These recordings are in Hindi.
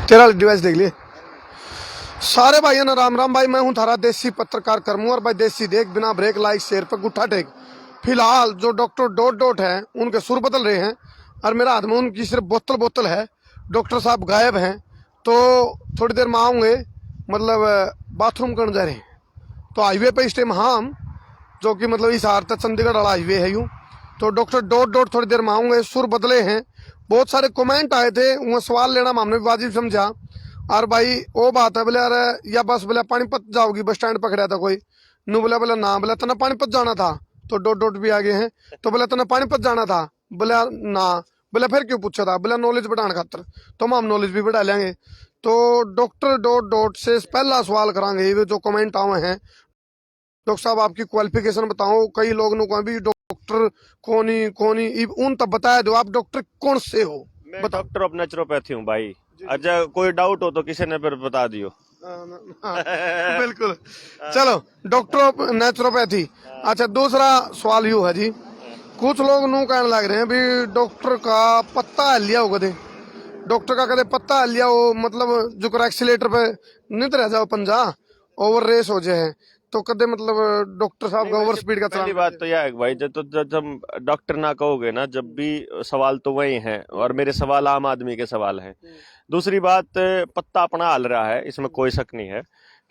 तेरा डिवाइस देख लिए। सारे भाइयों ने राम राम। भाई मैं हूं थारा देसी पत्रकार करमू और भाई देसी देख बिना ब्रेक लाइक शेयर पे गुट्ठा टेक। फिलहाल जो डॉक्टर डॉट डॉट है उनके सुर बदल रहे हैं और मेरा हाथ में उनकी सिर्फ बोतल बोतल है। डॉक्टर साहब गायब हैं तो थोड़ी देर में आऊँगे, मतलब बाथरूम करने जा रहे हैं। तो हाईवे पे इस टाइम हम जो कि मतलब हिसार तक चंडीगढ़ वाला हाईवे है यूँ। तो डॉक्टर डॉट डॉट थोड़ी देर में आऊँगे। सुर बदले हैं, बहुत सारे कमेंट आए थे, वो सवाल लेना हमने भी वाजिब समझा। और भाई वो बात है बोले अरे या बस बोले पानीपत जाओगी, बस स्टैंड पकड़ा था कोई नू बोला बोला ना बोला तना पानीपत जाना था। तो डॉट डॉट भी आगे हैं तो बोला तना पानीपत जाना था, बोला ना, बोला फिर क्यों पूछा था, बोला नॉलेज बढ़ाने खातर। तो हम नॉलेज भी बढ़ा लेंगे। तो डॉक्टर डॉट डॉट से पहला सवाल करांगे ये जो कमेंट आए हैं। डॉक्टर साहब आपकी क्वालिफिकेशन बताओ। कई लोग ने भी डॉक्टर कोनी उन तब बताया दो आप डॉक्टर कौन से हो। मैं डॉक्टर ऑफ नेचुरोपैथी हूँ भाई। अच्छा कोई डाउट हो तो किसी ने फिर बता दियो। बिल्कुल। चलो डॉक्टर ऑफ नेचुरोपैथी। अच्छा दूसरा सवाल यू है जी, कुछ लोग नू कहने लग रहे हैं भी डॉक्टर का पत्ता लिया हो कदे, डॉक्टर का कदे पत्ता लिया हो, मतलब जो एक्सीलेटर पे नहीं रह जाओ पंजा ओवर रेस हो जाए तो कदे मतलब डॉक्टर साहब का ओवर स्पीड का पहली चलाना। बात तो यह है कि भाई जब हम डॉक्टर ना कहोगे ना, जब भी सवाल तो वही हैं और मेरे सवाल आम आदमी के सवाल हैं। दूसरी बात, पत्ता अपना हाल रहा है, इसमें कोई शक नहीं है।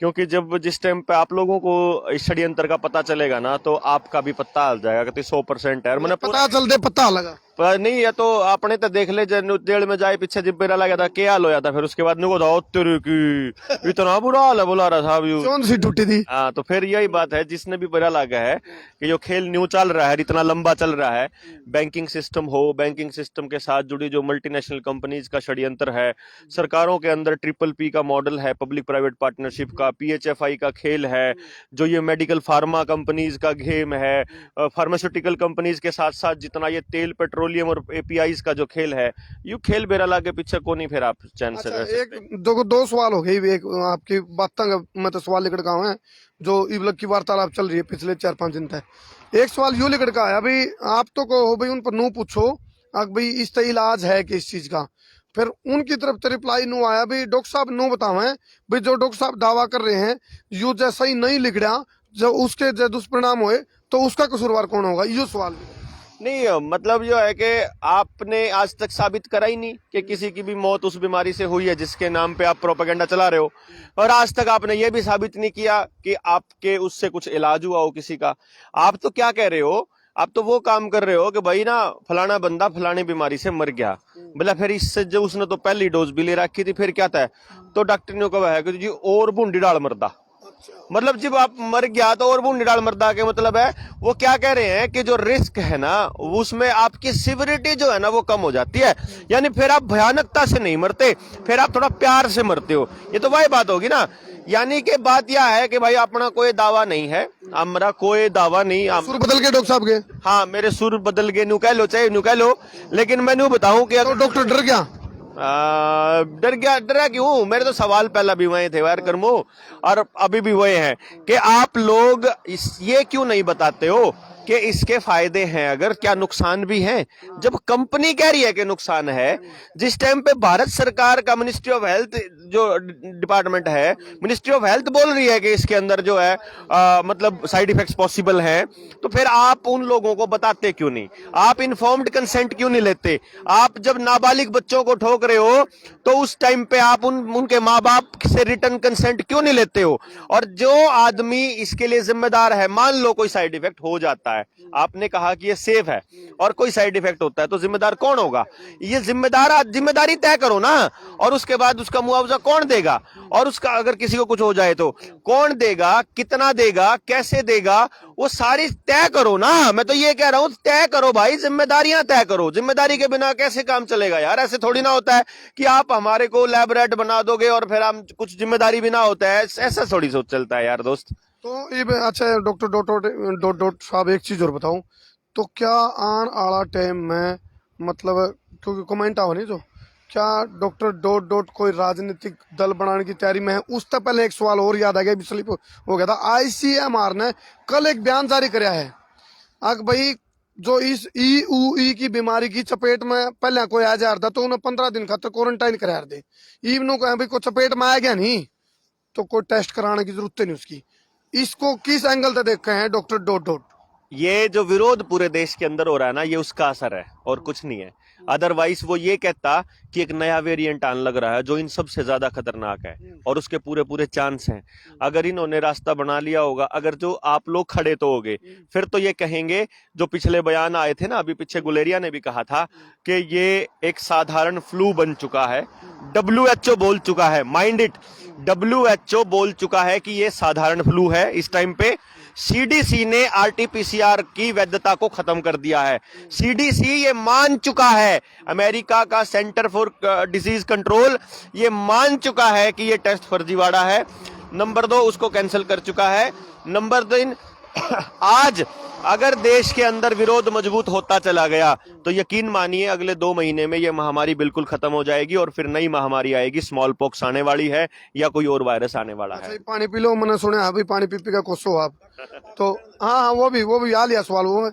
क्योंकि जब जिस टाइम पे आप लोगों को इस षड्यंत्र का पता चलेगा ना तो आपका भी पत्ता हाल जाएगा कि 100% है। मैंने पता चल दे पत्ता लगा पर नहीं है तो आपने तो देख ले जेल में जाए पीछे जब मेरा लगा था क्या हाल होया था, फिर उसके बाद नुको था तेरे की इतना बुरा हाल है बोला रहा साहब यू कौन सी टूटी थी। हाँ तो फिर यही बात है, जिसने भी बुरा लगा है कि जो खेल न्यू चल रहा है, इतना लंबा चल रहा है, बैंकिंग सिस्टम हो, बैंकिंग सिस्टम के साथ जुड़ी जो मल्टीनेशनल कंपनीज का षड्यंत्र है, सरकारों के अंदर PPP का मॉडल है, पब्लिक प्राइवेट पार्टनरशिप का, PHFI का खेल है, जो ये मेडिकल फार्मा कंपनीज का गेम है, फार्मास्यूटिकल कंपनीज के साथ साथ जितना ये तेल पेट्रोलियम और APIs का जो खेल है, यू खेल बेरा के पीछे को नहीं फिर आप चैन से रह सकते। एक दो सवाल हो गए। एक आपकी बात मैं तो सवाल लिखड़ का हूँ जो इबलक की वार्तालाप चल रही है पिछले 4-5 दिन तक। एक सवाल यूं लिखड़ का आया भाई आप तो कहो भाई उन पर नू पूछो भाई इस तरह इलाज है कि इस चीज का। फिर उनकी तरफ से रिप्लाई नू आया भाई डॉक्टर साहब नू बतावे भाई जो डॉक्टर साहब दावा कर रहे हैं यू जैसा ही नहीं लिख रहा, जब उसके जो दुष्परिणाम हुए तो उसका कसूरवार कौन होगा, ये सवाल। नहीं मतलब जो है कि आपने आज तक साबित करा ही नहीं कि किसी की भी मौत उस बीमारी से हुई है जिसके नाम पे आप प्रोपेगेंडा चला रहे हो, और आज तक आपने ये भी साबित नहीं किया कि आपके उससे कुछ इलाज हुआ हो किसी का। आप तो क्या कह रहे हो, आप तो वो काम कर रहे हो कि भाई ना फलाना बंदा फलानी बीमारी से मर गया, बोला फिर इससे जो उसने तो पहली डोज भी ले रखी थी फिर क्या था, तो डॉक्टर ने कहा है कि जी और बूंदी डाल मरदा। मतलब जब आप मर गया तो और बूंदी डाल मरदा के मतलब है वो क्या कह रहे हैं कि जो रिस्क है ना उसमें आपकी सिविरिटी जो है ना वो कम हो जाती है, यानी फिर आप भयानकता से नहीं मरते, फिर आप थोड़ा प्यार से मरते हो। ये तो वही बात होगी ना, यानी कि बात यह है कि भाई अपना कोई दावा नहीं है, हमारा कोई दावा नहीं। सुर बदल के डॉक्टर साहब के, हाँ मेरे सुर बदल गए नू कह लो चाहे नू कह लो, लेकिन मैं नू बताऊं कि तो डॉक्टर डर गया। डरा क्यों, मेरे तो सवाल पहला भी वही थे यार करमो, और अभी भी वही है कि आप लोग ये क्यों नहीं बताते हो कि इसके फायदे हैं, अगर क्या नुकसान भी हैं। जब कंपनी कह रही है कि नुकसान है, जिस टाइम पे भारत सरकार का मिनिस्ट्री ऑफ हेल्थ जो डिपार्टमेंट है, मिनिस्ट्री ऑफ हेल्थ बोल रही है कि इसके अंदर जो है मतलब साइड इफेक्ट्स पॉसिबल हैं, तो फिर आप उन लोगों को बताते क्यों नहीं, आप इन्फॉर्म्ड कंसेंट क्यों नहीं लेते। आप जब नाबालिग बच्चों को ठोक रहे हो तो उस टाइम पे आप उनके माँ बाप से रिटर्न कंसेंट क्यों नहीं लेते हो। और जो आदमी इसके लिए जिम्मेदार है, मान लो कोई साइड इफेक्ट हो जाता है, आपने कहा कि ये सेफ है और कोई साइड इफेक्ट होता है तो जिम्मेदार कौन होगा, ये जिम्मेदारी तय करो ना, और उसके बाद उसका मुआवजा कौन देगा, और उसका अगर किसी को कुछ हो जाए तो कौन देगा, कितना देगा, कैसे देगा, वो सारी तय करो ना। मैं तो ये कह रहा हूं तय करो भाई, जिम्मेदारियां तय करो। जिम्मेदारी के बिना कैसे काम चलेगा यार, ऐसे थोड़ी ना होता है कि आप हमारे को लैब रेट बना दोगे और फिर हम कुछ जिम्मेदारी भी ना होता है, ऐसा थोड़ी सोच चलता है यार दोस्त। तो ये अच्छा डॉक्टर डॉट डॉट डॉट साहब एक चीज और बताऊं, तो क्या आन आला टाइम में मतलब क्योंकि कमेंट आओ नहीं जो क्या डॉक्टर डॉट डॉट कोई राजनीतिक दल बनाने की तैयारी में है। उससे पहले एक सवाल और याद आ गया, स्लिप हो गया था। ICMR ने कल एक बयान जारी कराया है भाई जो इस ई की बीमारी की चपेट में पहले कोई आ जा रहा तो उन्हें 15 दिन खातर क्वारंटाइन करा दे। इवनों को भाई कोई चपेट में आ गया नहीं तो कोई टेस्ट कराने की जरूरत नहीं उसकी। इसको किस एंगल से देखे हैं डॉक्टर डॉट डॉट? ये जो विरोध पूरे देश के अंदर हो रहा है ना, ये उसका असर है और कुछ नहीं है। अदरवाइज वो ये कहता कि एक नया वेरिएंट आने लग रहा है जो इन सबसे ज्यादा खतरनाक है और उसके पूरे पूरे चांस हैं। अगर इन्होंने रास्ता बना लिया होगा, अगर जो आप लोग खड़े तो होगे, फिर तो ये कहेंगे जो पिछले बयान आए थे ना, अभी पीछे गुलेरिया ने भी कहा था कि ये एक साधारण फ्लू बन चुका है। WHO बोल चुका है, माइंड इट, WHO बोल चुका है कि ये साधारण फ्लू है इस टाइम पे। CDC ने RT-PCR की वैधता को खत्म कर दिया है। CDC ये मान चुका है, अमेरिका का सेंटर फॉर डिजीज कंट्रोल ये मान चुका है कि ये टेस्ट फर्जीवाड़ा है। नंबर 2, उसको कैंसिल कर चुका है। नंबर 3, आज अगर देश के अंदर विरोध मजबूत होता चला गया तो यकीन मानिए अगले 2 महीने में ये महामारी बिल्कुल खत्म हो जाएगी और फिर नई महामारी आएगी, स्मॉल पॉक्स आने वाली है या कोई और वायरस आने वाला है। अच्छा, पानी पी लो, मैंने सुना है, अभी पानी पी पी का कोसो आप तो। हाँ, वो भी आ लिया सवाल वो।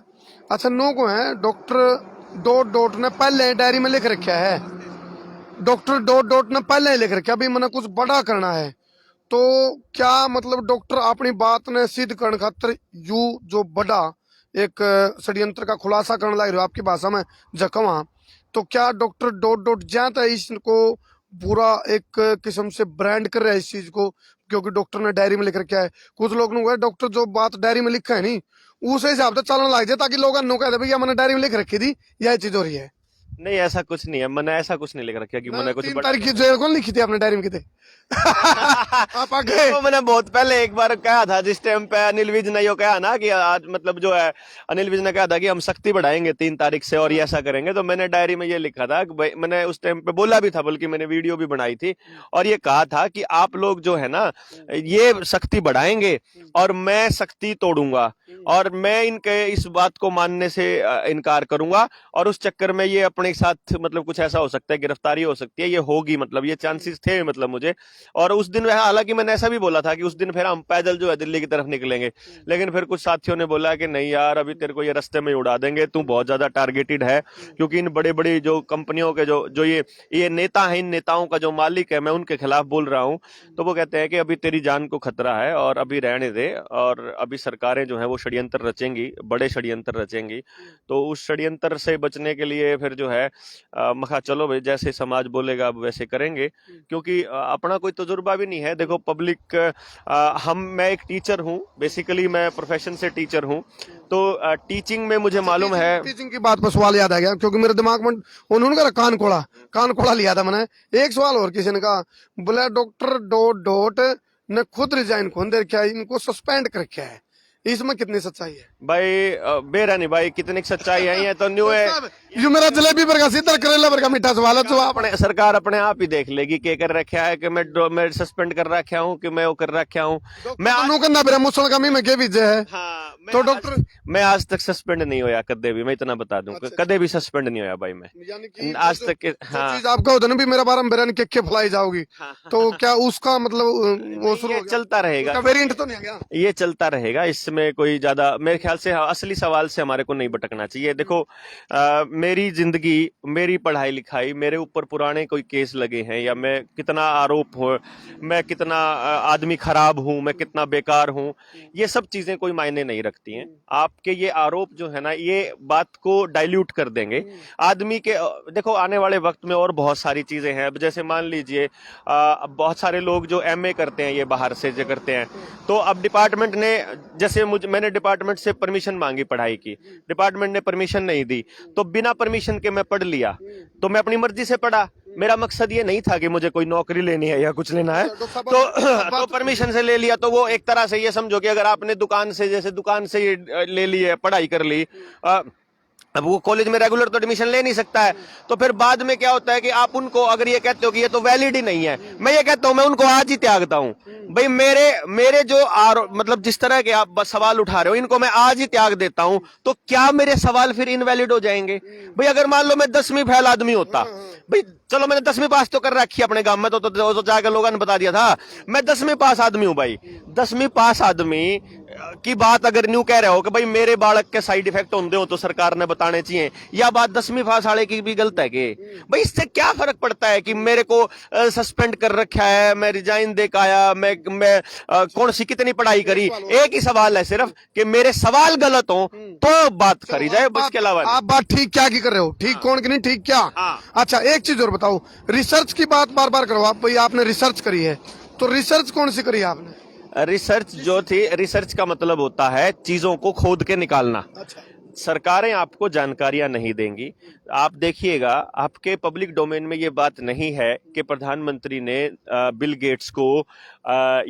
अच्छा, नो को है डॉक्टर डॉट डॉट ने पहले डायरी में लिख रखा है, डॉक्टर डॉट डॉट ने पहले ही लिख रखा अभी मैंने कुछ बड़ा करना है, तो क्या मतलब डॉक्टर अपनी बात ने सिद्ध करने खातर यू जो बड़ा एक षड्यंत्र का खुलासा करने लग रहे हो आपकी भाषा में जखवा, तो क्या डॉक्टर डॉट डॉट ज्यादा इसको पूरा एक किस्म से ब्रांड कर रहा है इस चीज को, क्योंकि डॉक्टर ने डायरी में लिख रखा है? कुछ लोग डॉक्टर जो बात डायरी में लिखा है नहीं उस हिसाब से चलने लग जाए ताकि लोग नो कहते भैया मैंने डायरी में लिख रखी थी, यह चीज हो रही है। नहीं, ऐसा कुछ नहीं है, मैंने ऐसा कुछ नहीं लिख रखा कि मैंने कुछ 3 तारीख की जेल कौन लिखी थी आपने डायरी में कितने? आप आगे तो मैंने बहुत पहले एक बार कहा था, जिस टाइम पे अनिल विज ने यो कहा ना कि आज मतलब जो है अनिल विज ने कहा था कि हम सख्ती बढ़ाएंगे 3 तारीख से और ये ऐसा करेंगे, तो मैंने डायरी में ये लिखा था कि मैंने उस टाइम पे बोला भी था, बल्कि मैंने वीडियो भी बनाई थी और ये कहा था कि आप लोग जो है ना ये सख्ती बढ़ाएंगे और मैं सख्ती तोड़ूंगा और मैं इनके इस बात को मानने से इनकार करूंगा और उस चक्कर में ये अपने साथ मतलब कुछ ऐसा हो सकता है, गिरफ्तारी हो सकती है, ये होगी, मतलब ये चांसेस थे मतलब मुझे। और उस दिन हालांकि मैंने ऐसा भी बोला था कि उस दिन फिर हम पैदल जो है दिल्ली की तरफ निकलेंगे, लेकिन फिर कुछ साथियों ने बोला कि नहीं यार अभी तेरे को ये रास्ते में उड़ा देंगे, तू बहुत ज्यादा टारगेटेड है, क्योंकि इन बड़े बड़ी जो कंपनियों के जो ये नेता है, इन नेताओं का जो मालिक है, मैं उनके खिलाफ बोल रहा हूं, तो वो कहते हैं कि अभी तेरी जान को खतरा है और अभी रहने दे, और अभी सरकारें जो है वो षड्यंत्र रचेंगी, बड़े षड्यंत्र रचेंगी, तो उस षड्यंत्र से बचने के लिए फिर जो है मखा चलो भाई जैसे समाज बोलेगा वैसे करेंगे, क्योंकि अपना कोई तजुर्बा भी नहीं है। देखो पब्लिक, मैं एक टीचर हूं, बेसिकली मैं प्रोफेशन से टीचर हूं, तो टीचिंग में मुझे मालूम है। टीचिंग की बात पर सवाल याद आ गया, क्योंकि मेरे दिमाग में उन्होंने कहा कान कोड़ा लिया था मैंने। एक सवाल और किसी ने कहा, बोला डॉक्टर डॉट डॉट ने खुद रिजाइन खोल दे रखा है, इनको सस्पेंड कर रखा है, इसमें कितनी सच्चाई है भाई? बेरानी भाई कितनी सच्चाई है, ये तो न्यू है। जो मेरा जलेबी पर का सीधा करेला पर का मीठा सवाल है, तो आप अपने सरकार अपने आप ही देख लेगी के कर रखा है कि मैं सस्पेंड कर रखा हूं कि मैं वो कर रखा हूं। मैं करना मेरा मुसल का में के विजय है। हाँ, तो डॉक्टर मैं आज तक सस्पेंड नहीं होया कदे भी, मैं इतना बता दूं, कदे भी सस्पेंड नहीं होया भाई मैं, यानी कि आज तक के। हाँ, चीज आपका होता ना भी मेरा बारम बेरन के फलाई जाओगी, तो क्या उसका मतलब वो शुरू चलता रहेगा, वेरिएंट तो नहीं आ गया, ये चलता रहेगा, इसमें कोई ज्यादा मेरे ख्याल से असली सवाल से हमारे को नहीं भटकना चाहिए। देखो मेरी जिंदगी, मेरी पढ़ाई लिखाई, मेरे ऊपर पुराने कोई केस लगे हैं या मैं कितना आरोप हो, मैं कितना आदमी खराब हूं, मैं कितना बेकार हूं, ये सब चीजें कोई मायने नहीं रखती हैं। आपके ये आरोप जो है ना ये बात को डाइल्यूट कर देंगे आदमी के। देखो आने वाले वक्त में और बहुत सारी चीजें हैं, अब जैसे मान लीजिए बहुत सारे लोग जो MA करते हैं, ये बाहर से जो करते हैं, तो अब डिपार्टमेंट ने, जैसे मैंने डिपार्टमेंट से परमिशन मांगी पढ़ाई की, डिपार्टमेंट ने परमिशन नहीं दी, तो बिना परमिशन के मैं पढ़ लिया, तो मैं अपनी मर्जी से पढ़ा, मेरा मकसद ये नहीं था कि मुझे कोई नौकरी लेनी है या कुछ लेना है, तो परमिशन से ले लिया। तो वो एक तरह से ये समझो कि अगर आपने दुकान से, जैसे दुकान से ये ले ली है, पढ़ाई कर ली, अब वो कॉलेज में रेगुलर तो एडमिशन ले नहीं सकता है, तो फिर बाद में क्या होता है कि आप उनको अगर ये कहते हो कि ये तो वैलिड ही नहीं है, मैं ये कहता हूं मैं उनको आज ही त्यागता हूं भाई। मेरे जो मतलब जिस तरह के आप सवाल उठा रहे हो इनको मैं आज ही त्याग देता हूं, तो क्या मेरे सवाल फिर इनवैलिड हो जाएंगे भाई? अगर मान लो मैं 10वीं फेल आदमी होता भाई, चलो मैंने 10वीं पास तो कर रखी है अपने गांव में, तो जाकर लोगों ने बता दिया था। मैं 10वीं पास आदमी हूं भाई। 10वीं पास आदमी की बात अगर न्यू कह रहे हो कि भाई मेरे बालक के साइड इफेक्ट होंगे हो तो सरकार ने बताने चाहिए, या बात 10वीं पास वाले की भी गलत है कि भाई इससे क्या फर्क पड़ता है कि मेरे को सस्पेंड कर रखा है, मैं रिजाइन दे के आया, मैं कौन सी कितनी पढ़ाई करी। एक ही सवाल है सिर्फ कि मेरे सवाल गलत हो तो बात करी जाए, इसके अलावा आप बात ठीक क्या की कर रहे हो, ठीक कौन की नहीं ठीक क्या। हाँ। अच्छा एक चीज और बताओ, रिसर्च की बात बार बार करो आप, भाई आपने रिसर्च करी है तो रिसर्च कौन सी करी है आपने। रिसर्च जो थी, रिसर्च का मतलब होता है चीजों को खोद के निकालना। अच्छा सरकारें आपको जानकारियां नहीं देंगी। आप देखिएगा, आपके पब्लिक डोमेन में ये बात नहीं है कि प्रधानमंत्री ने बिल गेट्स को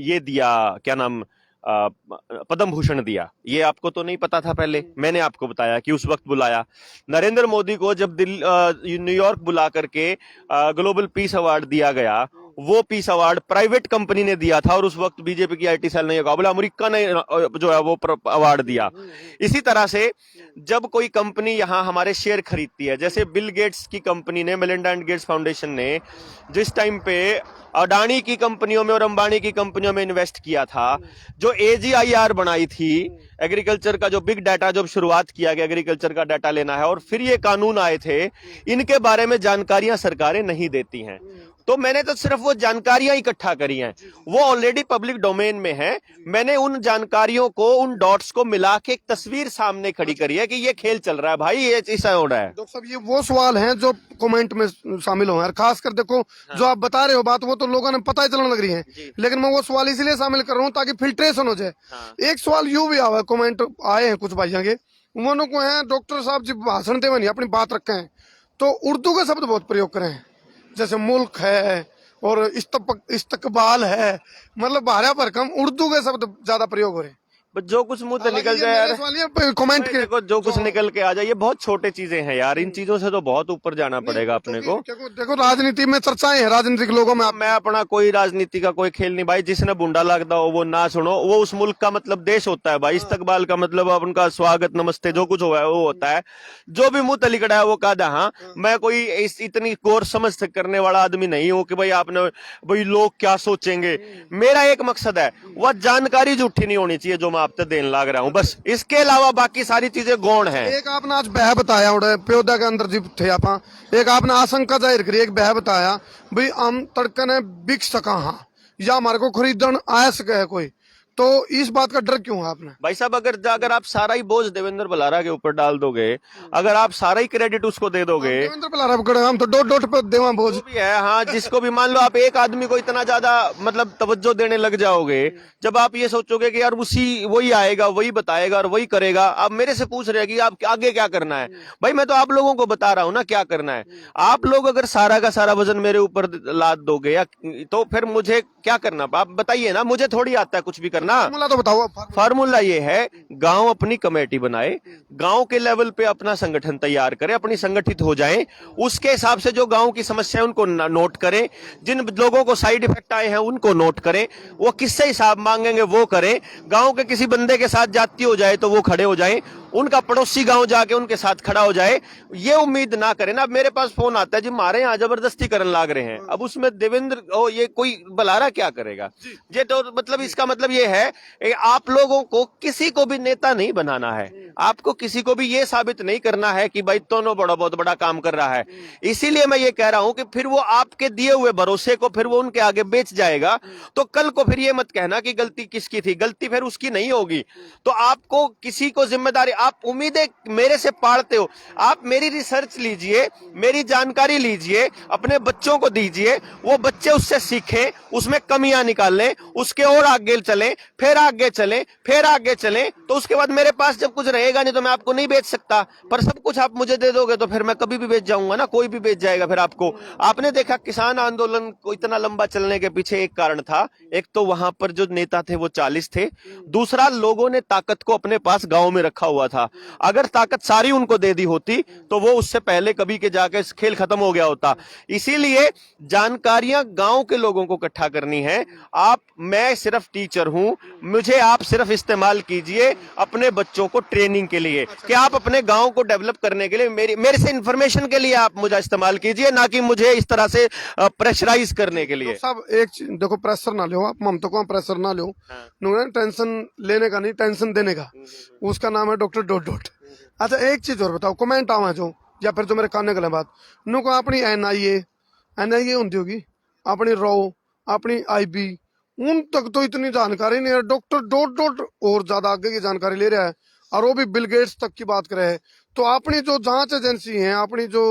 ये दिया, क्या नाम, पद्म भूषण दिया। ये आपको तो नहीं पता था पहले, मैंने आपको बताया कि उस वक्त बुलाया। नरेंद्र मोदी को जब न्यूयॉर्क बुला करके ग्लोबल पीस अवार्ड दिया गया, वो पीस अवार्ड प्राइवेट कंपनी ने दिया था और उस वक्त बीजेपी की आईटी सेल ने कहा, बोला अमेरिका ने जो है वो अवार्ड दिया। इसी तरह से जब कोई कंपनी यहां हमारे शेयर खरीदती है, जैसे बिल गेट्स की कंपनी ने, मेलिंडा एंड गेट्स फाउंडेशन ने जिस टाइम पे अडानी की कंपनियों में और अंबानी की कंपनियों में इन्वेस्ट किया था, जो AGIR बनाई थी, एग्रीकल्चर का जो बिग डाटा जब शुरुआत किया गया, एग्रीकल्चर का डाटा लेना है, और फिर ये कानून आए थे, इनके बारे में जानकारियां सरकारें नहीं देती हैं। तो मैंने तो सिर्फ वो जानकारियां इकट्ठा करी हैं, वो ऑलरेडी पब्लिक डोमेन में है। मैंने उन जानकारियों को, उन डॉट्स को मिला के एक तस्वीर सामने खड़ी करी है कि ये खेल चल रहा है भाई, ये ऐसा हो रहा है। डॉक्टर साहब ये वो सवाल हैं जो कमेंट में शामिल हो, और खासकर देखो जो आप बता रहे हो बात, वो तो लोगों ने पता ही चलने लग रही है, लेकिन मैं वो सवाल इसलिए शामिल कर रहा हूँ ताकि फिल्ट्रेशन हो जाए। एक सवाल यूं भी आया, कमेंट आए हैं कुछ भाइयों के, उन्होंने को है डॉक्टर साहब जी भाषण देवे नहीं, अपनी बात रखे हैं तो उर्दू के शब्द बहुत प्रयोग करें हैं, जैसे मुल्क है और इस्तकबाल है, मतलब भारा भरकम उर्दू के शब्द ज्यादा प्रयोग हो रहे हैं। बस जो कुछ मुंह से निकल जाए, कमेंट के देखो जो कुछ निकल के आ जाए, ये बहुत छोटे चीजें हैं यार, इन चीजों से तो बहुत ऊपर जाना पड़ेगा अपने को। देखो राजनीति में चर्चाएं हैं, राजनीतिक लोगों में। मैं अपना कोई राजनीति का कोई खेल नहीं भाई, जिसने बुंडा लगता हो वो ना सुनो। वो उस मुल्क का मतलब देश होता है भाई, इस्तकबाल का मतलब उनका स्वागत, नमस्ते, जो कुछ हुआ है वो होता है। जो भी मुंह तलिकड़ा है वो कहा। हाँ, मैं कोई इतनी कोर समझ करने वाला आदमी नहीं हूं कि भाई आपने भाई लोग क्या सोचेंगे। मेरा एक मकसद है, वह जानकारी झूठी नहीं होनी चाहिए जो मैं आपसे देने लग रहा हूं, बस इसके अलावा बाकी सारी चीजें गौण है। एक आपने आज बह बताया उड़े प्योदा के अंदर जी थे आप, एक आपने आशंका जाहिर करी, एक बह बताया भाई हम तड़कन बिक सका, हाँ, या हमारे को खरीदन आ सके है कोई, तो इस बात का डर क्यों है आपने। भाई साहब अगर आप सारा ही बोझ देवेंद्र बलारा के ऊपर डाल दोगे, अगर आप सारा ही क्रेडिट उसको दे दोगे, देवेंद्र बलारा हम तो डोट पे देवा बोझ भी है। हाँ, जिसको भी मान लो आप एक आदमी को इतना ज्यादा मतलब तवज्जो देने लग जाओगे, जब आप ये सोचोगे कि यार वही आएगा, वही बताएगा और वही करेगा। आप मेरे से पूछ रहे हैं कि आप आगे क्या करना है, भाई मैं तो आप लोगों को बता रहा हूं ना क्या करना है। आप लोग अगर सारा का सारा वजन मेरे ऊपर लाद दोगे या तो फिर मुझे क्या करना, आप बताइए ना, मुझे थोड़ी आता है कुछ भी करना। तो बताओ। फार्मूला ये है, गांव अपनी कमेटी बनाए, गांव के लेवल पे अपना संगठन तैयार करे, अपनी संगठित हो जाएं, उसके हिसाब से जो गांव की समस्या है उनको नोट करें, जिन लोगों को साइड इफेक्ट आए हैं उनको नोट करें, वो किससे हिसाब मांगेंगे वो करें। गांव के किसी बंदे के साथ जाति हो जाए तो वो खड़े हो जाएं, उनका पड़ोसी गांव जाके उनके साथ खड़ा हो जाए। ये उम्मीद ना करें ना, मेरे पास फोन आता है जी हमारे यहाँ जबरदस्ती करने लाग रहे हैं, अब उसमें देवेंद्र ये कोई बलारा क्या करेगा। ये तो मतलब इसका मतलब ये है, आप लोगों को किसी को भी नेता नहीं बनाना है, आपको किसी को भी ये साबित नहीं करना है कि भाई दोनों बहुत बड़ा काम कर रहा है। इसीलिए मैं ये कह रहा हूं कि फिर वो आपके दिए हुए भरोसे को फिर वो उनके आगे बेच जाएगा, तो कल को फिर ये मत कहना कि गलती किसकी थी, गलती फिर उसकी नहीं होगी। तो आपको किसी को जिम्मेदारी, आप उम्मीदें मेरे से पालते हो, आप मेरी रिसर्च लीजिए, मेरी जानकारी लीजिए, अपने बच्चों को दीजिए, वो बच्चे उससे सीखें, उसमें कमियां निकालें, उसके और आगे चलें, फिर आगे चलें, फिर आगे चलें, तो उसके बाद मेरे पास जब कुछ रहेगा नहीं तो मैं आपको नहीं बेच सकता। पर सब कुछ आप मुझे दे दोगे तो फिर मैं कभी भी बेच जाऊंगा ना, कोई भी बेच जाएगा फिर आपको। आपने देखा किसान आंदोलन को इतना लंबा चलने के पीछे एक कारण था, एक तो वहां पर जो नेता थे वो 40 थे, दूसरा लोगों ने ताकत को अपने पास गांव में रखा हुआ था। अगर ताकत सारी उनको दे दी होती तो वो उससे पहले कभी के जाके खेल खत्म हो गया होता। इसीलिए जानकारियां गांव के लोगों को इकट्ठा करनी है। मैं सिर्फ टीचर हूं, मुझे आप सिर्फ इस्तेमाल कीजिए, अपने बच्चों को ट्रेनिंग ट्रेनिंग के लिए, कि आप अपने गांव को डेवलप करने के लिए मेरे से इंफॉर्मेशन के लिए आप मुझे इस्तेमाल कीजिए, ना कि मुझे इस तरह से प्रेशराइज करने के लिए। सब एक देखो, प्रेशर ना लो आप, ममता को प्रेशर ना लो। टेंशन लेने का नहीं, टेंशन देने का, उसका नाम है डॉक्टर डॉट डॉट। अच्छा एक चीज और बताओ, कमेंट आवा जो या फिर जो मेरे कान गले बात नुको अपनी एनआईए होती होगी, अपनी रो, अपनी आईबी, उन तक तो इतनी जानकारी नहीं है। डॉक्टर डॉट डॉट और ज्यादा आगे की जानकारी ले रहा है, और वो भी बिल गेट्स तक की बात कर रहे हैं। तो अपनी जो जांच एजेंसी है, अपनी जो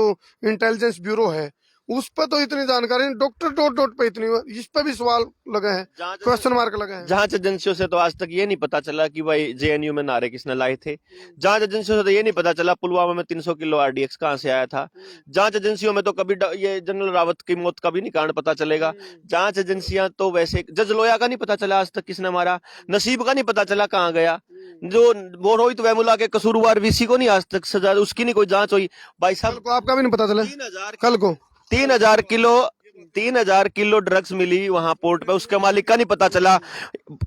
इंटेलिजेंस ब्यूरो है, उस पर तो इतनी जानकारी नहीं। डॉक्टर डॉट डॉट पे इतनी, इस पे भी सवाल लगे हैं, क्वेश्चन मार्क लगे हैं। जांच एजेंसियों से तो आज तक ये नहीं पता चला कि भाई जेएनयू में नारे किसने लाए थे। जांच एजेंसियों से तो ये नहीं पता चला पुलवामा में 300 किलो आरडीएक्स कहां से आया था। जांच एजेंसियों में तो कभी ये जनरल रावत की मौत का भी नहीं कारण पता चलेगा। जांच एजेंसियां तो वैसे, जज लोया का नहीं पता चला आज तक किसने मारा, नसीब का नहीं पता चला कहां गया, जो वो रोहित वेमुला के कसूरवार वीसी को नहीं आज तक सजा, उसकी नहीं कोई जांच हुई। भाई साहब को आपका भी नहीं पता चला, कल को 3,000 किलो ड्रग्स मिली वहां पोर्ट पे, उसके मालिक का नहीं पता चला।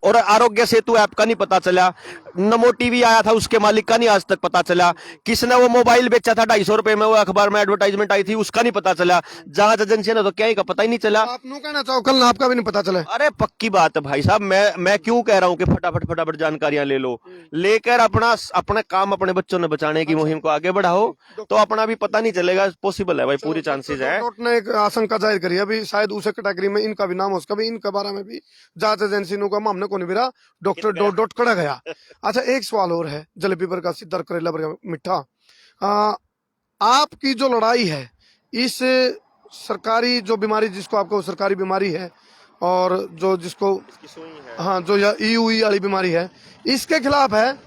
और आरोग्य सेतु ऐप का नहीं पता चला। नमो टीवी आया था, उसके मालिक का नहीं आज तक पता चला। किसने वो मोबाइल बेचा था 250 रुपए में, वो अखबार में एडवर्टाइजमेंट आई थी, उसका नहीं पता चला। जांच एजेंसी ने तो क्या ही का पता ही नहीं चला। आप नु कहना चाहो कल आपका भी नहीं पता चला। अरे पक्की बात है भाई साहब, मैं क्यों कह रहा हूं कि फटाफट जानकारियां ले लो, लेकर अपना काम अपने बच्चों ने बचाने की मुहिम को आगे बढ़ाओ, तो अपना भी पता नहीं चलेगा। पॉसिबल है भाई, पूरी चांसेस है। ने एक आशंका जाहिर करी अभी, शायद उसे कैटेगरी में इनका भी नाम, उसका भी, इनके बारे में भी जांच एजेंसी नु का हमने को नहीं बिरा, डॉक्टर डॉट डॉट कड़ा गया। अच्छा एक सवाल और है, जलेबी पर का सिद्धर करेला पर का मिठा, आपकी जो लड़ाई है इस सरकारी जो बीमारी, जिसको आपको सरकारी बीमारी है, और जो जिसको हाँ जो या ईयूई वाली बीमारी है, इसके खिलाफ है,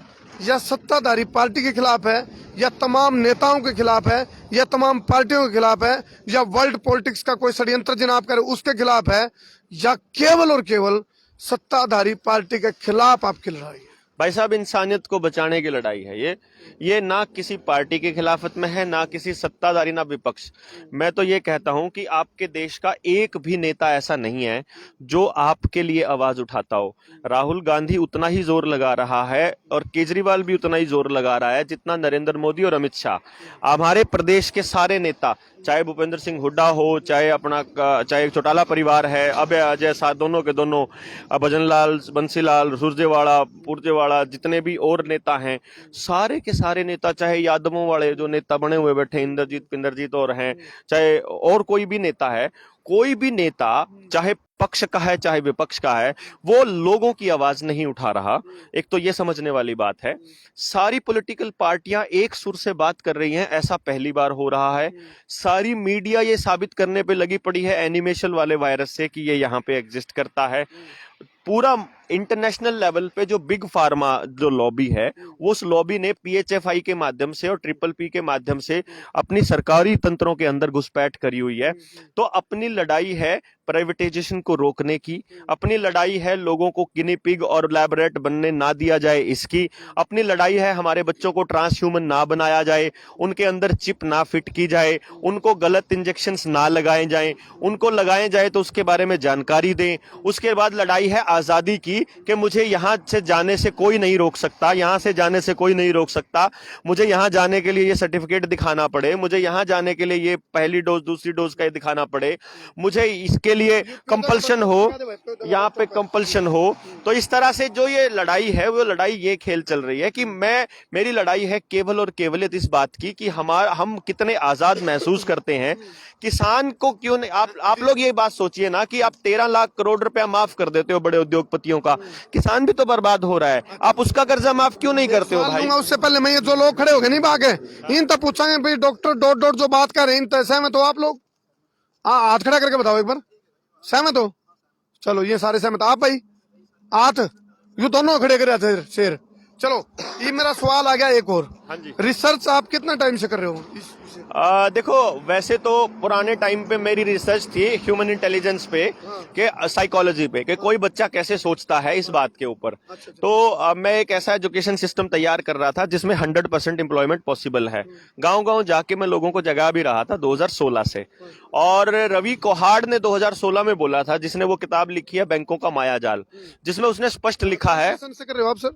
या सत्ताधारी पार्टी के खिलाफ है, या तमाम नेताओं के खिलाफ है, या तमाम पार्टियों के खिलाफ है, या वर्ल्ड पॉलिटिक्स का कोई षड्यंत्र जिन्हें आप करे उसके खिलाफ है, या केवल और केवल सत्ताधारी पार्टी के खिलाफ आपकी लड़ाई है? भाई साहब, इंसानियत को बचाने की लड़ाई है ये ना किसी पार्टी के खिलाफत में है, ना किसी सत्ताधारी, ना विपक्ष। मैं तो ये कहता हूं कि आपके देश का एक भी नेता ऐसा नहीं है जो आपके लिए आवाज उठाता हो। राहुल गांधी उतना ही जोर लगा रहा है, और केजरीवाल भी उतना ही जोर लगा रहा है जितना नरेंद्र मोदी और अमित शाह। हमारे प्रदेश के सारे नेता, चाहे भूपेंद्र सिंह हुड्डा हो, चाहे चौटाला परिवार है, अभय अजय साथ, दोनों के दोनों, भजनलाल, बंसीलाल, पुरजेवाड़ा, जितने भी और नेता हैं, सारे के सारे नेता, चाहे यादवों वाले जो नेता बने हुए बैठे, इंद्रजीत पिंदरजीत और हैं, चाहे और कोई भी नेता है, कोई भी नेता चाहे पक्ष का है चाहे विपक्ष का है, वो लोगों की आवाज नहीं उठा रहा। एक तो ये समझने वाली बात है। सारी पॉलिटिकल पार्टियां एक सुर से बात कर रही हैं, ऐसा पहली बार हो रहा है। सारी मीडिया ये साबित करने पे लगी पड़ी है एनिमेशन वाले वायरस से कि ये यहाँ पे एग्जिस्ट करता है। पूरा इंटरनेशनल लेवल पे जो बिग फार्मा जो लॉबी है, उस लॉबी ने पीएचएफआई के माध्यम से और ट्रिपल पी के माध्यम से अपनी सरकारी तंत्रों के अंदर घुसपैठ करी हुई है। तो अपनी लड़ाई है प्राइवेटाइजेशन को रोकने की, अपनी लड़ाई है लोगों को गिनी पिग और लैबोरेट बनने ना दिया जाए इसकी, अपनी लड़ाई है हमारे बच्चों को ट्रांस ह्यूमन ना बनाया जाए, उनके अंदर चिप ना फिट की जाए, उनको गलत इंजेक्शंस ना लगाए जाएं, उनको लगाए जाए तो उसके बारे में जानकारी दें। उसके बाद लड़ाई है आजादी की कि मुझे यहां से जाने से कोई नहीं रोक सकता, यहां से जाने से कोई नहीं रोक सकता, मुझे यहां जाने के लिए ये सर्टिफिकेट दिखाना पड़े, मुझे यहां जाने के लिए ये पहली डोज दूसरी डोज का दिखाना पड़े, मुझे इसके लिए कंपल्शन हो, यहाँ पे कंपल्शन हो। तो इस तरह से जो ये लड़ाई है, वो लड़ाई ये खेल चल रही है कि मेरी लड़ाई है केवल और केवल इस बात की कि हम कितने आजाद महसूस करते हैं। किसान को क्यों नहीं, आप लोग ये बात सोचिए ना कि आप 13 लाख करोड़ रुपया माफ कर देते हो बड़े उद्योगपतियों का, किसान भी तो बर्बाद हो रहा है, आप उसका कर्जा माफ क्यों नहीं करते हो भाई? उससे पहले मैं, ये जो लोग खड़े हो गए नहीं भागे, इन तक पूछांगे भाई डॉक्टर डॉट डॉट जो बात कर रहे हैं, इन तय सहमत हो आप लोग? हाथ खड़ा करके बताओ एक बार, सहमत हो? चलो ये सारे सहमत, आप भाई हाथ, ये दोनों खड़े करे शेर। चलो ये मेरा सवाल आ गया एक और। हाँ जी। रिसर्च आप कितना टाइम से कर रहे हो? देखो, वैसे तो पुराने टाइम पे मेरी रिसर्च थी ह्यूमन इंटेलिजेंस पे, के साइकोलॉजी पे, कि कोई बच्चा कैसे सोचता है इस बात के ऊपर। तो मैं एक ऐसा एजुकेशन सिस्टम तैयार कर रहा था जिसमें 100% एम्प्लॉयमेंट पॉसिबल है। गांव-गांव जाके मैं लोगों को जगा भी रहा था 2016 से। और रवि कोहाड़ ने 2016 में बोला था, जिसने वो किताब लिखी है बैंकों का मायाजाल, जिसमें उसने स्पष्ट लिखा है। से कर रहे हो आप सर?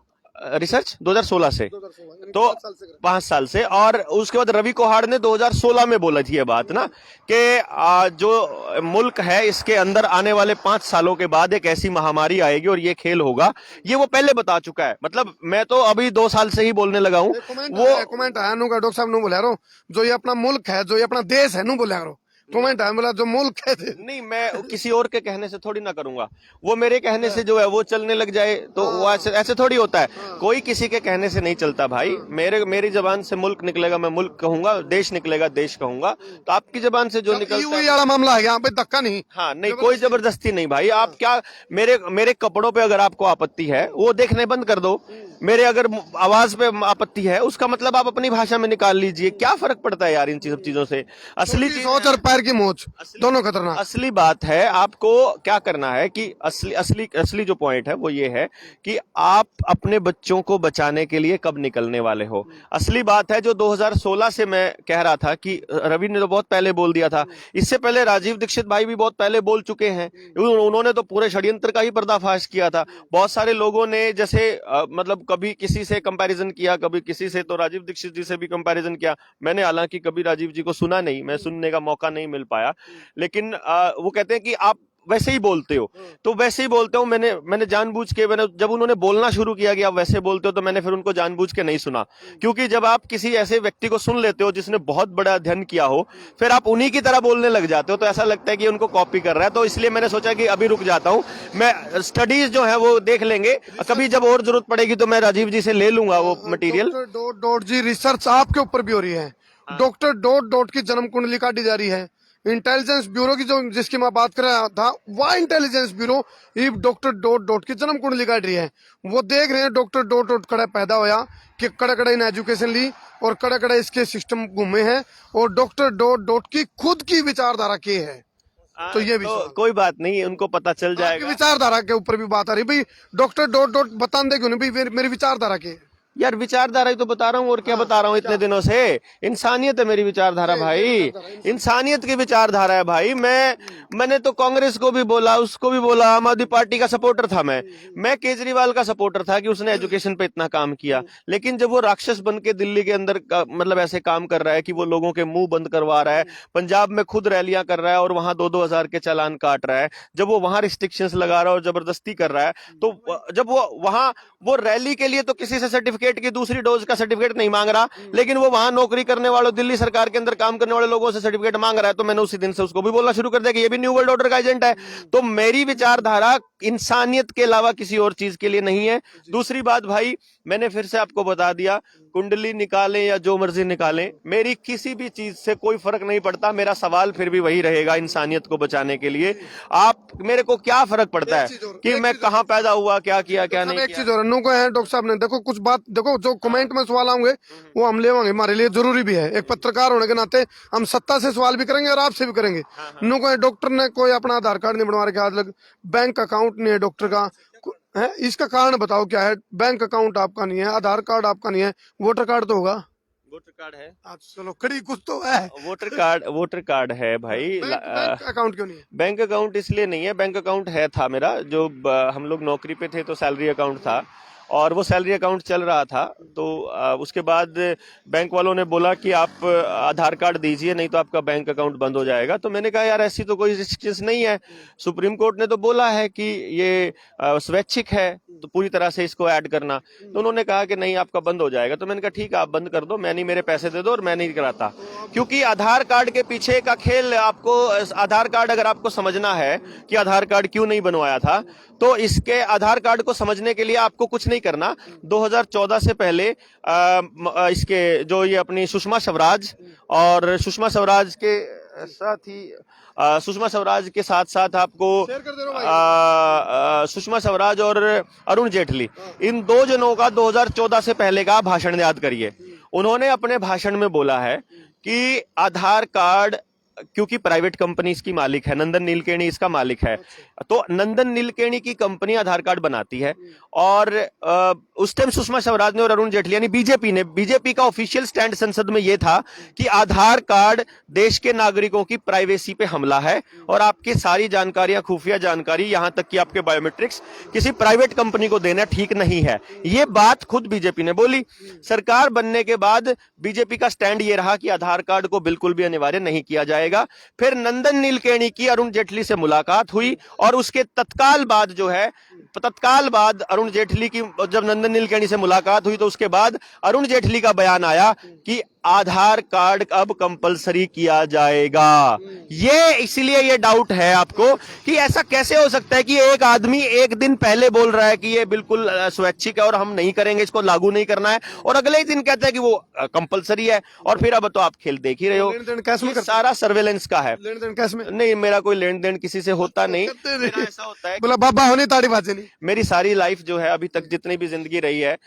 रिसर्च 2016 से, 2016 तो 5 साल से। और उसके बाद रवि कोहाड़ ने 2016 में बोला थी ये बात ना कि जो मुल्क है इसके अंदर आने वाले 5 सालों के बाद एक ऐसी महामारी आएगी और ये खेल होगा, ये वो पहले बता चुका है। मतलब मैं तो अभी 2 साल से ही बोलने लगा हूं। वो कमेंट आया नु का डॉक्टर साहब नु बोला रो, जो ये अपना मुल्क है, जो ये अपना देश है नु बोला करो। कमेंट आया बोला जो मुल्क है नहीं, मैं किसी और के कहने से थोड़ी ना करूंगा, वो मेरे कहने से जो है वो चलने लग जाए तो वो ऐसे थोड़ी होता है। कोई किसी के कहने से नहीं चलता भाई। मेरी जबान से मुल्क निकलेगा, मैं मुल्क कहूंगा, देश निकलेगा देश कहूंगा। तो आपकी जबान से जो निकलता है, वाला मामला है यहाँ पे धक्का नहीं। हाँ नहीं, कोई जबरदस्ती नहीं भाई। आप क्या मेरे कपड़ों पे अगर आपको आपत्ति है वो देखने बंद कर दो। मेरे अगर आवाज पे आपत्ति है उसका मतलब आप अपनी भाषा में निकाल लीजिए। क्या फर्क पड़ता है यार इन सब चीजों से। असली सोच और पैर की मोच दोनों खतरनाक। असली बात है, आपको क्या करना है कि असली जो पॉइंट है वो ये है कि आप अपने बच्चों को बचाने के लिए कब निकलने वाले हो। असली बात है जो 2016 से मैं कह रहा था कि रवि ने तो बहुत पहले बोल दिया था, इससे पहले राजीव दीक्षित भाई भी बहुत पहले बोल चुके हैं। उन्होंने तो पूरे षड्यंत्र का ही पर्दाफाश किया था। बहुत सारे लोगों ने जैसे मतलब कभी किसी से कंपैरिजन किया, कभी किसी से, तो राजीव दीक्षित जी से भी कंपैरिजन किया। मैंने हालांकि कभी राजीव जी को सुना नहीं, मैं सुनने का मौका नहीं मिल पाया, लेकिन वो कहते हैं कि आप वैसे ही बोलते हो, तो वैसे ही बोलते हो। मैंने जानबूझ के, जब उन्होंने बोलना शुरू किया कि आप वैसे बोलते हो, तो मैंने फिर उनको जानबूझ के नहीं सुना। क्योंकि जब आप किसी ऐसे व्यक्ति को सुन लेते हो जिसने बहुत बड़ा अध्ययन किया हो, फिर आप उन्हीं की तरह बोलने लग जाते हो, तो ऐसा लगता है कि उनको कॉपी कर रहा है। तो इसलिए मैंने सोचा कि अभी रुक जाता हूं, मैं स्टडीज जो है वो देख लेंगे, कभी जब और जरूरत पड़ेगी तो मैं राजीव जी से ले लूंगा वो मटीरियल। डॉट जी रिसर्च आपके ऊपर भी हो रही है। डॉक्टर डॉट की जन्म कुंडली काटी जा रही है। इंटेलिजेंस ब्यूरो की जो जिसकी मैं बात कर रहा था, वह इंटेलिजेंस ब्यूरो ये डॉक्टर डॉट की जन्म कुंडली काट रही है। वो देख रहे हैं डॉक्टर डॉट कड़ा पैदा होया कि कड़ा कड़ा इन एजुकेशन ली और कड़ा कड़ा इसके सिस्टम घूमे हैं, और डॉक्टर डॉट की खुद की विचारधारा के है। तो ये भी कोई बात नहीं, उनको पता चल जाएगा। विचारधारा के ऊपर भी बात आ रही भाई। डॉक्टर डॉट बता दे क्यों नहीं भाई मेरी विचारधारा के। यार विचारधारा ही तो बता रहा हूँ, और क्या बता रहा हूँ इतने दिनों से। इंसानियत है मेरी विचारधारा भाई, इंसानियत की विचारधारा है भाई। मैंने तो कांग्रेस को भी बोला, उसको भी बोला, आम आदमी पार्टी का सपोर्टर था मैं केजरीवाल का सपोर्टर था कि उसने एजुकेशन पे इतना काम किया। लेकिन जब वो राक्षस बन के दिल्ली के अंदर मतलब ऐसे काम कर रहा है कि वो लोगों के मुंह बंद करवा रहा है, पंजाब में खुद रैलियां कर रहा है और वहां 2-2 हजार के चालान काट रहा है, जब वो वहां रिस्ट्रिक्शंस लगा रहा है और जबरदस्ती कर रहा है, तो जब वो वहां वो रैली के लिए तो किसी से सर्टिफिकेट की दूसरी डोज का सर्टिफिकेट नहीं मांग रहा, लेकिन वो वहां नौकरी करने वालों, दिल्ली सरकार के अंदर काम करने वाले लोगों से सर्टिफिकेट मांग रहा है, तो मैंने उसी दिन से उसको भी बोलना शुरू कर दिया कि ये भी न्यू वर्ल्ड ऑर्डर का एजेंट है। तो मेरी विचारधारा इंसानियत के अलावा किसी और चीज के लिए नहीं है। दूसरी बात भाई, मैंने फिर से आपको बता दिया, कुंडली निकालें या जो मर्जी निकालें, मेरी किसी भी चीज से कोई फर्क नहीं पड़ता। मेरा सवाल फिर भी वही रहेगा, इंसानियत को बचाने के लिए। आप मेरे को क्या फर्क पड़ता है कि मैं कहां पैदा हुआ, क्या किया क्या नहीं। एक चीज और को है डॉक्टर साहब ने, देखो कुछ बात देखो, जो कमेंट में सवाल आएंगे वो हम लेवांगे, हमारे लिए जरूरी भी है। एक पत्रकार होने के नाते हम सत्ता से सवाल भी करेंगे और आपसे भी करेंगे। नो को डॉक्टर ने कोई अपना आधार कार्ड नहीं बनवा रखा, आज लग बैंक अकाउंट नहीं है डॉक्टर का है, इसका कारण बताओ क्या है? बैंक अकाउंट आपका नहीं है, आधार कार्ड आपका नहीं है, वोटर कार्ड तो होगा। वोटर कार्ड है, चलो कड़ी कुछ तो है। वोटर कार्ड है भाई। बैंक अकाउंट क्यों नहीं है? बैंक अकाउंट इसलिए नहीं है, बैंक अकाउंट है था मेरा, जो हम लोग नौकरी पे थे तो सैलरी अकाउंट था, और वो सैलरी अकाउंट चल रहा था। तो उसके बाद बैंक वालों ने बोला कि आप आधार कार्ड दीजिए, नहीं तो आपका बैंक अकाउंट बंद हो जाएगा। तो मैंने कहा यार ऐसी तो कोई रिस्ट्रिक्शंस नहीं है, सुप्रीम कोर्ट ने तो बोला है कि ये स्वैच्छिक है, तो पूरी तरह से इसको ऐड करना। तो उन्होंने कहा कि नहीं आपका बंद हो जाएगा। तो मैंने कहा ठीक है आप बंद कर दो, मैं नहीं, मेरे पैसे दे दो और मैं नहीं कराता। क्योंकि आधार कार्ड के पीछे का खेल, आपको आधार कार्ड अगर आपको समझना है कि आधार कार्ड क्यों नहीं बनवाया था, तो इसके आधार कार्ड को समझने के लिए आपको कुछ नहीं करना। 2014 से पहले इसके जो ये अपनी सुषमा स्वराज और सुषमा स्वराज के साथ ही सुषमा स्वराज के साथ साथ आपको सुषमा स्वराज और अरुण जेटली, इन दो जनों का 2014 से पहले का भाषण याद करिए। उन्होंने अपने भाषण में बोला है कि आधार कार्ड, क्योंकि प्राइवेट कंपनी इसकी मालिक है, नंदन नीलकेणी इसका मालिक है, तो नंदन नीलकेणी की कंपनी आधार कार्ड बनाती है और उस टाइम सुषमा स्वराज ने और अरुण जेटली यानी बीजेपी का ऑफिशियल स्टैंड संसद में यह था कि आधार कार्ड देश के नागरिकों की प्राइवेसी पे हमला है और आपकी सारी जानकारियां, खुफिया जानकारी, यहां तक कि आपके बायोमेट्रिक्स किसी प्राइवेट कंपनी को देना ठीक नहीं है। ये बात खुद बीजेपी ने बोली। सरकार बनने के बाद बीजेपी का स्टैंड ये रहा कि आधार कार्ड को बिल्कुल भी अनिवार्य नहीं किया जाएगा। फिर नंदन नीलकेणी की अरुण जेटली से मुलाकात हुई और उसके तत्काल बाद अरुण जेटली की जब नंदन नीलकेणी से मुलाकात हुई तो उसके बाद अरुण जेटली का बयान आया कि आधार कार्ड अब कंपलसरी किया जाएगा। ये इसलिए ये डाउट है आपको कि ऐसा कैसे हो सकता है कि एक आदमी एक दिन पहले बोल रहा है कि ये बिल्कुल स्वैच्छिक है और हम नहीं करेंगे, इसको लागू नहीं करना है, और अगले ही दिन कहता है कि वो कंपलसरी है। और फिर अब तो आप खेल देख ही रहे हो, लेन देन कैश में सारा सर्वेलेंस का है। लेन देन कैश में नहीं, मेरा कोई लेन देन किसी से होता नहीं। मेरा ऐसा होता है बोला बाबा होने ताड़ी बाजे नहीं। मेरी सारी लाइफ जो है अभी तक जितनी भी जिंदगी रही है,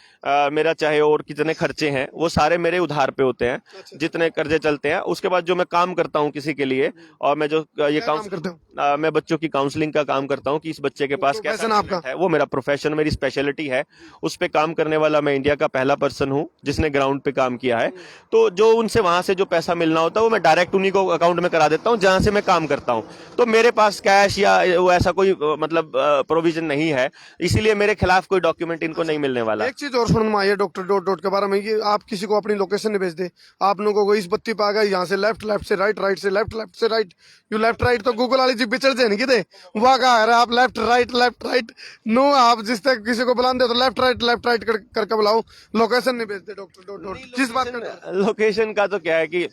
मेरा चाहे और कितने खर्चे हैं वो सारे मेरे उधार पे होते हैं, जितने कर्जे चलते हैं। उसके बाद जो मैं काम करता हूँ किसी के लिए, और मैं जो ये काम करते हो? मैं बच्चों की काउंसलिंग का काम करता हूँ कि इस बच्चे के पास कैसा प्रोफेशन आपका? talent है, वो मेरा प्रोफेशन, मेरी स्पेशलिटी है। उस पे काम करने वाला मैं इंडिया का पहला पर्सन हूँ जिसने ग्राउंड पे काम किया है। तो जो उनसे वहां से जो पैसा मिलना होता है वो मैं डायरेक्ट उन्हीं को अकाउंट में करा देता हूँ जहां से मैं काम करता हूँ। तो मेरे पास कैश या वो ऐसा कोई मतलब प्रोविजन नहीं है, इसीलिए मेरे खिलाफ कोई डॉक्यूमेंट इनको नहीं मिलने वाला। एक चीज और सुन में आई है डॉक्टर डॉट डॉट के बारे में, कि आप किसी को अपनी लोकेशन नहीं भेज दे, आप लोगों को इस बत्ती पे आ गए, यहाँ से लेफ्ट, लेफ्ट से राइट, राइट से लेफ्ट, लेफ्ट से राइट, यू लेफ्ट राइट तो गूगल वाली जी बिचड़ जाए नहीं किते वहां का है आप लेफ्ट राइट नो, आप जिस तक किसी को बुलाते हो तो लेफ्ट राइट करके बुलाओ, लोकेशन नहीं भेजते डॉक्टर डॉट डॉट। किस बात का लोकेशन का तो क्या है कि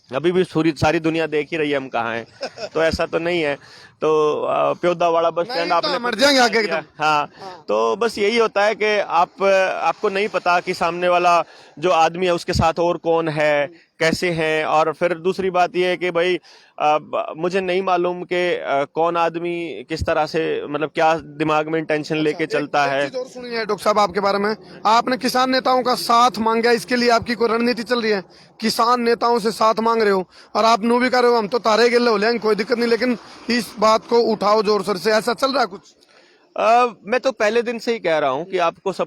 अभी भी सारी दुनिया देख ही रही है हम कहाँ हैं, तो ऐसा तो नहीं है। तो प्योदा वाला बस स्टैंड आपने मर जाएंगे आगे एकदम। हाँ, तो बस यही होता है कि आपको नहीं पता कि सामने वाला जो आदमी है उसके साथ और कौन है, कैसे हैं। और फिर दूसरी बात यह है कि भाई मुझे नहीं मालूम कि कौन आदमी किस तरह से, मतलब क्या दिमाग में टेंशन लेके चलता है। एक चीज और सुनी है डॉक्टर साहब आपके बारे में, आपने किसान नेताओं का साथ मांगा, इसके लिए आपकी कोई रणनीति चल रही है? किसान नेताओं से साथ मांग रहे हो और आप नो भी कर रहे हो, हम तो तारे गिल्ले हो लेंगे कोई दिक्कत नहीं, लेकिन इस बात को उठाओ जोर शोर से, ऐसा चल रहा है कुछ? मैं तो पहले दिन से ही कह रहा हूं कि आपको सब